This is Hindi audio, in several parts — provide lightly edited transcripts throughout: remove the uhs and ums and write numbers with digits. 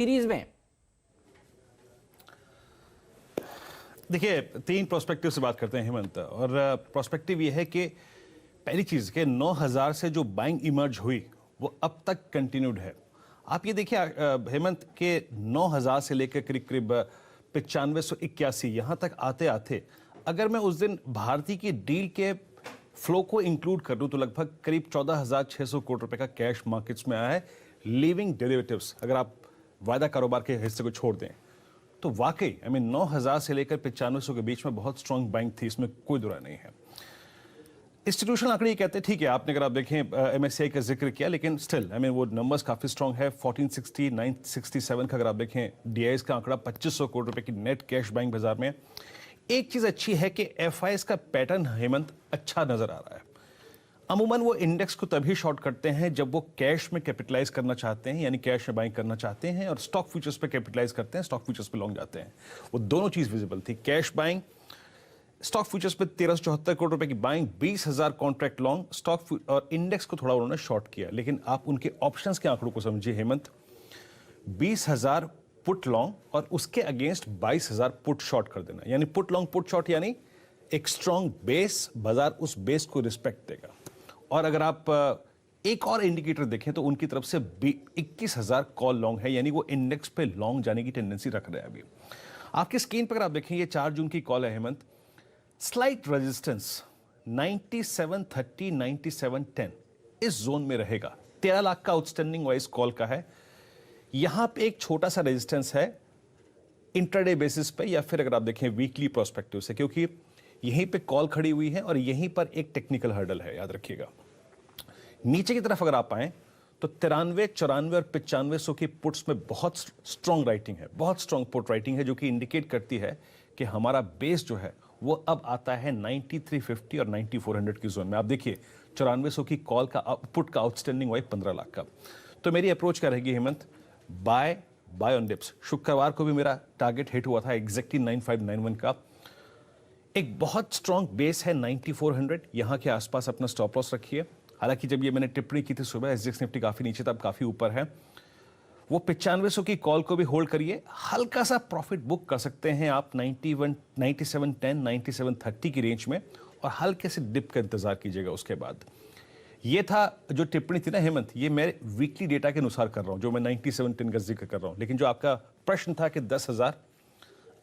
सीरीज में? देखिए, तीन प्रोस्पेक्टिव से बात करते हैं हेमंत, और प्रोस्पेक्टिव ये है कि पहली चीज के 9000 से जो बाइंग इमर्ज हुई वो अब तक कंटिन्यूड है। आप ये देखिए हेमंत के 9000 से लेकर करीब करीब 9581 यहां तक आते आते अगर मैं उस दिन भारती की डील के फ्लो को इंक्लूड कर दूं तो लगभग करीब 14,600 करोड़ रुपए का कैश मार्केट्स में आया है, लीविंग डेरिवेटिव्स। अगर आप वायदा कारोबार के हिस्से को छोड़ दें तो वाकई 9000 से लेकर 9500 के बीच में बहुत स्ट्रांग बैंक थी, इसमें कोई दुरा नहीं है। इंस्टीट्यूशनल आंकड़े ये कहते हैं, ठीक है, आपने अगर आप देखें एमएससीआई का जिक्र किया, लेकिन स्टिल वो नंबर्स काफी स्ट्रांग है। 1460 967 का अगर आप देखें डीआईएस का आंकड़ा 2500 करोड़ रुपए की नेट कैश बैंक बाजार में। एक चीज अच्छी है कि एफआईएस का पैटर्न हेमंत अच्छा नजर आ रहा है। अमूमन वो इंडेक्स को तभी शॉर्ट करते हैं जब वो कैश में कैपिटलाइज करना चाहते हैं, यानी कैश में बाइंग करना चाहते हैं, और स्टॉक फ्यूचर्स पे कैपिटलाइज करते हैं, स्टॉक फ्यूचर्स पे लॉन्ग जाते हैं। वो दोनों चीज विजिबल थी, कैश बाइंग स्टॉक फ्यूचर्स पे 1374 करोड़ रुपए की बाइंग, 20,000 कॉन्ट्रैक्ट लॉन्ग स्टॉक, और इंडेक्स को थोड़ा उन्होंने शॉर्ट किया। लेकिन आप उनके ऑप्शंस के आंकड़ों को समझिए हेमंत, 20,000 पुट लॉन्ग और उसके अगेंस्ट 22,000 पुट शॉर्ट कर देना, यानी पुट लॉन्ग पुट शॉर्ट, यानी एक स्ट्रॉन्ग बेस, बाजार उस बेस को रिस्पेक्ट देगा। और अगर आप एक और इंडिकेटर देखें तो उनकी तरफ से 21,000 कॉल लॉन्ग है, यानी वो इंडेक्स पे लॉन्ग जाने की टेंडेंसी रख रहे हैं। अभी आपकी स्क्रीन पर अगर आप देखें, ये 4 जून की कॉल है हेमंत, स्लाइट रेजिस्टेंस 9730 9710 इस जोन में रहेगा। 13 लाख का आउटस्टैंडिंग वाइज कॉल का है। यहां पे एक छोटा सा रेजिस्टेंस है इंट्राडे बेसिस पे, या फिर अगर आप देखें वीकली प्रोस्पेक्टिव से, क्योंकि यहीं पे कॉल खड़ी हुई है और यहीं पर एक टेक्निकल हर्डल है, याद रखिएगा। नीचे की तरफ अगर आप आए तो 93 94 और 9500 की पुट्स में बहुत स्ट्रांग राइटिंग है, बहुत स्ट्रांग पुट राइटिंग है, जो कि इंडिकेट करती है कि हमारा बेस जो है वो अब आता है 9350 और 9400 की जोन में। आप देखिए 9400 की कॉल का पुट का आउटस्टैंडिंग वाई 15 लाख का। तो मेरी अप्रोच क्या रहेगी हेमंत, बाय ऑन डिप्स। शुक्रवार को भी मेरा टारगेट हिट हुआ था एग्जैक्टली 9591 का। एक बहुत स्ट्रांग बेस है 9400, यहां के आसपास अपना स्टॉप लॉस रखिए। हालांकि जब ये मैंने टिप्पणी की थी सुबह, एसजीएक्स निफ्टी काफी नीचे था, अब काफी ऊपर है। वो 9500 की कॉल को भी होल्ड करिए, हल्का सा प्रॉफिट बुक कर सकते हैं आप 91 9710 9730 की रेंज में, और हल्के से डिप का इंतजार कीजिएगा उसके बाद। ये था जो टिप्पणी थी ना हेमंत, ये मैं वीकली डेटा के अनुसार कर रहा हूं, जो मैं 9710 का जिक्र कर रहा हूं। लेकिन जो आपका प्रश्न था कि 10,000,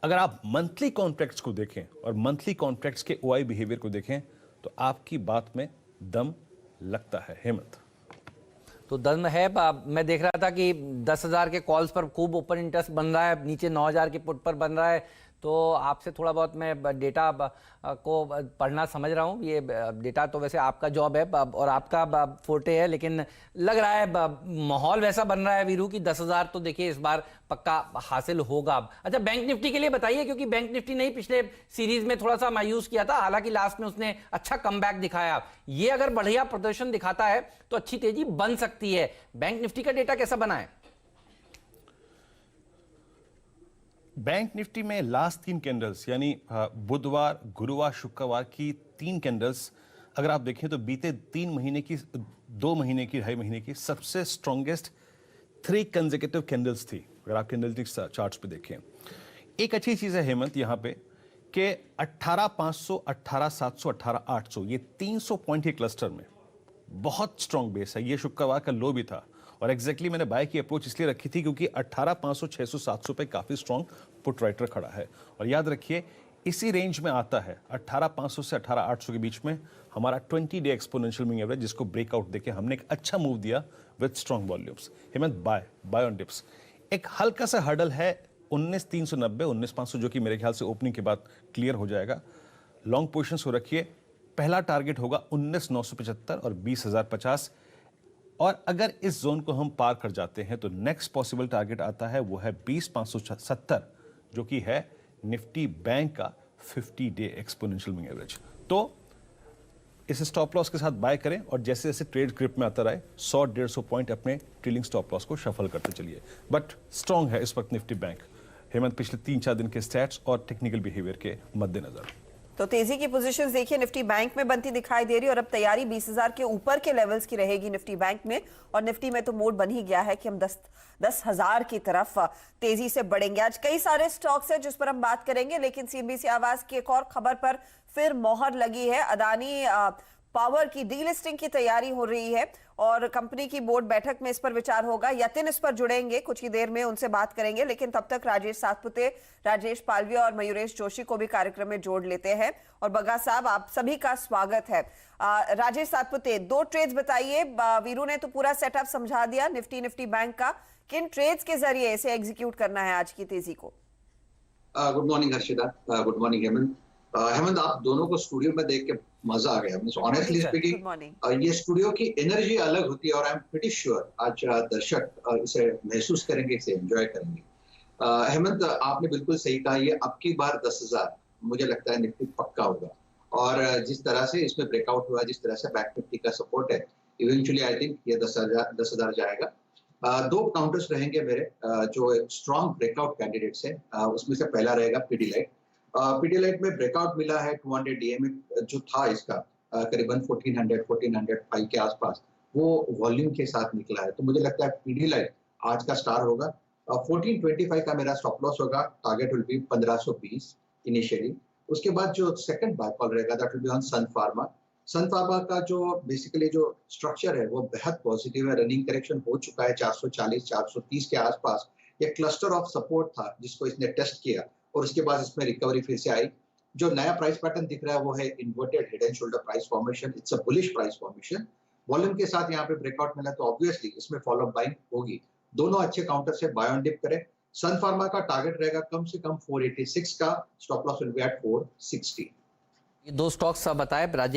अगर आप मंथली कॉन्ट्रैक्ट्स को देखें और मंथली कॉन्ट्रैक्ट्स के ओआई बिहेवियर को देखें तो आपकी बात में दम लगता है हेमंत। तो दम है। मैं देख रहा था कि 10,000 के कॉल्स पर खूब ओपन इंटरेस्ट बन रहा है, नीचे 9,000 के पुट पर बन रहा है। तो आपसे थोड़ा बहुत मैं डेटा को पढ़ना समझ रहा हूँ। ये डेटा तो वैसे आपका जॉब है और आपका फोर्टे है, लेकिन लग रहा है माहौल वैसा बन रहा है वीरू की 10,000 तो देखिए इस बार पक्का हासिल होगा। अच्छा, बैंक निफ्टी के लिए बताइए, क्योंकि बैंक निफ्टी ने पिछले सीरीज में थोड़ा सा मायूस किया था, हालांकि लास्ट में उसने अच्छा कमबैक दिखाया। ये अगर बढ़िया प्रदर्शन दिखाता है तो अच्छी तेजी बन सकती है। बैंक निफ्टी का डेटा कैसा बना है? बैंक निफ्टी में लास्ट 3 कैंडल्स, यानी बुधवार गुरुवार शुक्रवार की 3 कैंडल्स अगर आप देखें तो बीते 3 महीने की, 2 महीने की, 2.5 महीने की सबसे स्ट्रॉन्गेस्ट 3 कंसेक्यूटिव कैंडल्स थी, अगर आप कैंडलस्टिक्स चार्ट्स पे देखें। एक अच्छी चीज है हेमंत यहाँ पे कि 18,500 18,700 18,800 ये 300 पॉइंट के क्लस्टर में बहुत स्ट्रॉन्ग बेस है। ये शुक्रवार का लो भी था, और एग्जैक्टली मैंने बाय की अप्रोच इसलिए रखी थी क्योंकि 18,500 600 700 पे काफी स्ट्रॉन्ग पुट राइटर खड़ा है। और याद रखिए इसी रेंज में आता है 18,500 से 18,800 के बीच में हमारा 20 डे एक्सपोनेंशियल मूविंग एवरेज, जिसको ब्रेकआउट देके हमने एक अच्छा मूव दिया विद स्ट्रॉन्ग वॉल्यूम्स। हेमंत बाय ऑन डिप्स। एक हल्का सा हर्डल है 19,390 19,500, जो कि मेरे ख्याल से ओपनिंग के बाद क्लियर हो जाएगा। लॉन्ग पोजिशन को रखिए, पहला टारगेट होगा 19,975 और 20,050, और अगर इस जोन को हम पार कर जाते हैं तो नेक्स्ट पॉसिबल टारगेट आता है वो है 20,570, जो कि है निफ्टी बैंक का 50 डे एक्सपोनेंशियल मूविंग एवरेज। तो इसे स्टॉप लॉस के साथ बाय करें, और जैसे जैसे ट्रेड ग्रिप में आता रहे 100-150 पॉइंट अपने ट्रेलिंग स्टॉप लॉस को शफल करते चलिए। बट स्ट्रांग है इस वक्त निफ्टी बैंक हेमंत, पिछले 3-4 दिन के स्टैट्स और टेक्निकल बिहेवियर के मद्देनजर। तो तेजी की पोजीशंस देखिए, निफ्टी बैंक में बनती दिखाई दे रही है और अब तैयारी 20,000 के ऊपर के लेवल्स की रहेगी निफ्टी बैंक में। और निफ्टी में तो मोड बन ही गया है कि हम 10,000 की तरफ तेजी से बढ़ेंगे। आज कई सारे स्टॉक्स हैं जिस पर हम बात करेंगे, लेकिन सीएनबीसी आवाज की एक और खबर पर फिर मोहर लगी है। अदानी पावर की डीलिस्टिंग की तैयारी हो रही है और कंपनी की बोर्ड बैठक में इस पर विचार होगा। यतिन इस पर जुड़ेंगे कुछ ही देर में, उनसे बात करेंगे, लेकिन तब तक राजेश सातपुते, राजेश पालविया और मयूरेश जोशी को भी कार्यक्रम में जोड़ लेते हैं। और बग्गा साहब, आप सभी का स्वागत है। राजेश सातपुते, 2 ट्रेड्स बताइए। वीरू ने तो पूरा सेटअप समझा दिया निफ्टी बैंक का, किन ट्रेड्स के जरिए इसे एग्जीक्यूट करना है आज की तेजी को? Good morning Harshita, good morning Hemant. Hemant, आप दोनों को स्टूडियो में देख के मजा आ गया। ऑनेस्टली स्पीकिंग, ये स्टूडियो की एनर्जी अलग होती है और आई एम प्रीटी श्योर आज दर्शक इसे महसूस करेंगे, इसे एंजॉय करेंगे। हेमंत, आपने बिल्कुल सही कहा, ये अब की बार 10,000 मुझे लगता है निफ्टी पक्का होगा। और जिस तरह से इसमें ब्रेकआउट हुआ, जिस तरह से बैंक निफ्टी का सपोर्ट है, इवेंचुअली आई थिंक ये 10,000 जाएगा। 2 काउंटर्स रहेंगे मेरे जो स्ट्रॉन्ग ब्रेकआउट कैंडिडेट्स हैं। उसमें से पहला रहेगा पीडीलाइट। पीडीलाइट में ब्रेकआउट मिला है 200 डीएमए जो था इसका करीबन 1405 के आसपास, वो वॉल्यूम के साथ निकला है। तो मुझे लगता है पीडीलाइट आज का स्टार होगा। 1425 का मेरा स्टॉप लॉस होगा, टारगेट विल बी 1520 इनिशियली। उसके बाद जो सेकंड बाय कॉल रहेगा that will be on Sun Pharma. Sun Pharma का जो बेसिकली जो स्ट्रक्चर है वो बेहद पॉजिटिव है। रनिंग करेक्शन हो चुका है 440 430 के आसपास। ये क्लस्टर ऑफ सपोर्ट था जिसको इसने टेस्ट किया और उसके बाद इसमें रिकवरी फिर से आई। जो नया प्राइस पैटर्न दिख रहा है वो है inverted head and shoulder price formation. It's a bullish price formation. Volume के साथ यहाँ पे ब्रेकआउट मिला तो ऑब्वियसली इसमें फॉलो बाइंग होगी। दोनों अच्छे काउंटर से बाय ऑन डिप करें। सन फार्मा का टारगेट रहेगा कम से कम 486 का, stop loss will be at 460। ये 2 स्टॉक्स बताए राजेश।